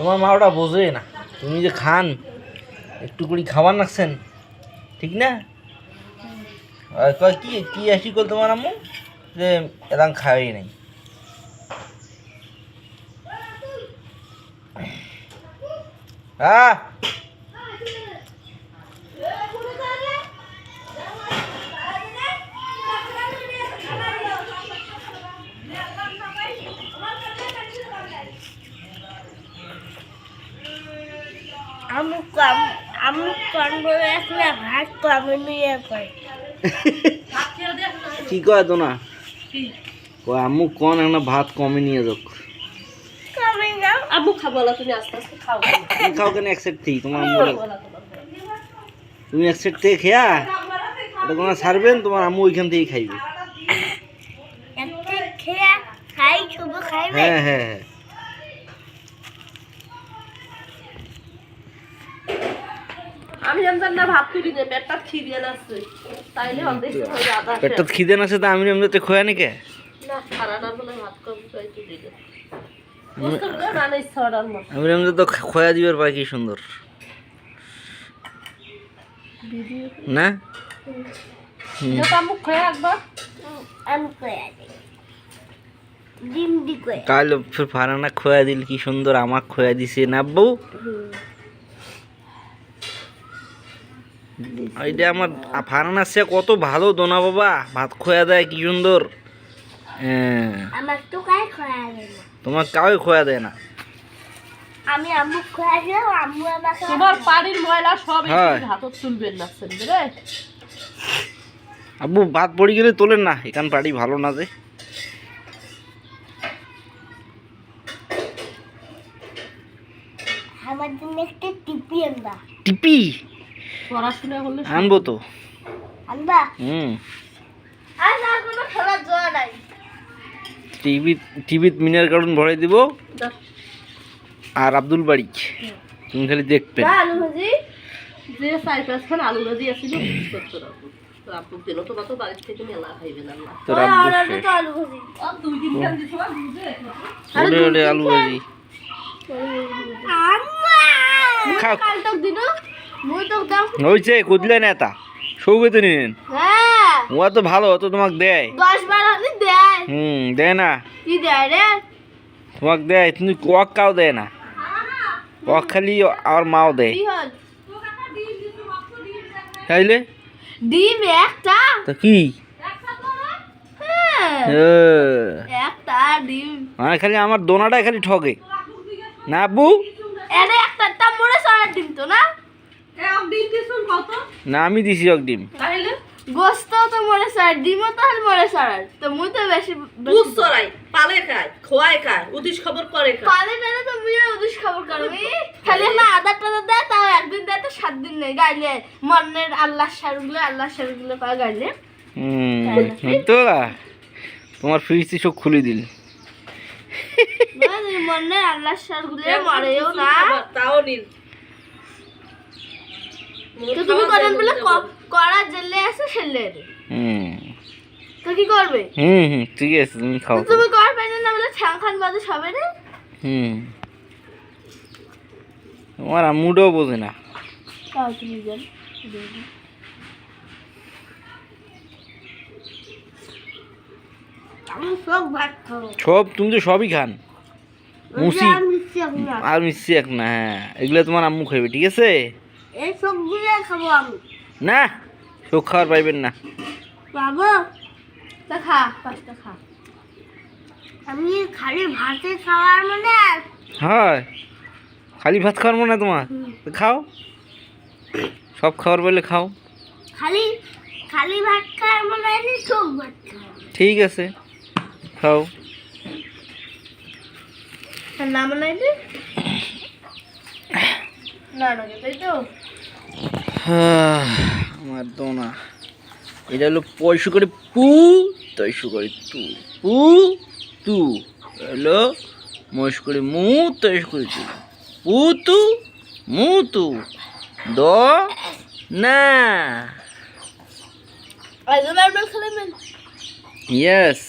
তোমার মা ওটা বোঝে না, তুমি যে খান একটু করে খাবার নাকছেন ঠিক না? আর কয় কি কি আসি কল তোমার আম্মু যে এরকম খাওয়াই নাই। কি কয় তো না আম্মু কোন একটা ভাত কমে নিয়ে যাক। আম্মু খাবো না, তুমি আস্তে আস্তে খাও। তুমি খাও কেন এক সেট থেকে? তোমার আম্মু তুমি এক সেট থেকে খেয়া এটা তোমার ছাড়বেন, তোমার আম্মু ওইখান থেকেই খাইবে। হ্যাঁ হ্যাঁ হ্যাঁ আমি জানতাম না ভাত তুলি দে, পেটটা খিদে নাছে তাইলে অর্ধেক হয়ে আদা পেটটা খিদে নাছে তা আমি এমনিতে খোয়া নাকি না খারাটা বলে ভাত কম খাইতে দিলে বুঝতে না না ইচ্ছাটার মত আমি এমনিতে তো খোয়া দিবার পাই কি সুন্দর না। এটা মুখ খায় একবার আমি কয়া দিই ডিম দি কয়া কাল ফির ফারানা খোয়া দিল কি সুন্দর, আমাক খোয়া দিছে না বউ। এইটা আমার ফারানা সে কত ভালো দোনা বাবা, ভাত খোয়া দেয় কি সুন্দর। আমার তো কাই খয়া দেয় না, তোমার কাউই খোয়া দেয় না। আমি আম্মু খয়া দিই, আম্মু আমাকে তোমার পাড়ির ময়লা সব হ্যাঁ। একটু হাতত তুলবেন না রে। আব্বু ভাত পড়ে গেলে তোলেন না, এখান পাড়ি ভালো না যে। আমার জন্য একটা টিপি আনবা। টিপি পড়াশোনা করলে আনবো তো। আনবা? হুম আর না কোনো খেলার জোয়া নাই। টিভিত মিনার কার্টুন ভরাই দিব আর আব্দুল বাড়ি তুমি খালি দেখবে। আলু ভাজি যে 4-5 আলু ভাজি আছিল করতে রাখো তো আপু দিল তো কত বাড়ি থেকে মেলা খাইবেন আল্লাহ তোর আব্বু আর শেষ। তো আলু ভাজি আর 2-3 খান দিছো না বুঝে ওলে ওলে আলু ভাজি আম্মা খাও। কাল তো দিনো মুই তো দাও। হইছে কুদলে না তা সৌগত নিন হ্যাঁ ও তো ভালো, ও তো তোমাকে দেয়। 10-12 হলে দেয়। দেয় না, কি দেয় রে? তোমাকে দেয়, তুমি কক কাও দেয় না, কক খালি আর মাও দেয়। কি হল? তাইলে ডিম একটা? তো কি হ্যাঁ, একটা ডিম। মানে খালি আমার দোনাটাই খালি ঠকে না আব্বু। এরে একটা মোড়ে সারা ডিম তো না? এক দিন দিছুন কত না আমি দিছি এক ডিম। তাইলে গোস্ত তো মোড়ে সারা ডিমও তো আর মোড়ে সারা তো মুই তো বেশি দুধ চড়াই পালে খায় খোয়ায় খায় উদিস খবর করে খায় পালে না তো মুই উদিস খবর করবি খালি না আদা টাদা দেয় তাও একদিন দেয় তো 7 দিন নেই গাইলে মনের আল্লাহর শারগুলো পা গাইলে তো তোমার ফ্রিজটি সব খুলে দিল। মনের আল্লাহর শারগুলো মরেও না। তাও নীল তো তুমি করেন বলে কড়া জেলে আছে সেলে তো কি করবে? ঠিক আছে তুমি খাও। তো তুমি কর পাইলে না বলে ঠ্যাং খান বাজে সবে রে। তোমার আম্মুটাও বোঝে না। তাও তুমি জান আমি সব ভাত খাবো। সব তুমি তো সবই খান, মুসি আর মিষ্টি এখন না। আর মিষ্টি এক না। হ্যাঁ এগুলো তোমার আম্মু খাইবে ঠিক আছে এই সবগুলো খাবো আমি। না, শোক খাওয়ার পাইবেন না। বাবা তা খা পাঁচটা খা। আমি খালি ভাতে খাওয়ার মানে হয় খালি ভাত খাওয়ার মনে হয় তোমার? তো খাও, সব খাওয়ার বলে খাও। খালি খালি ভাত খাওয়ার মানে আমি সব ভাত খাওয়া। ঠিক আছে খাও। না মানে না না তাই তো আমার তো না, এটা হলো পয়সু করে পু তয়সু করে তু পু তু হলো ময়সু করে মু তয়সু করে তু পু তু মু তু দ না। আজ মারবেল খেলে ইয়েস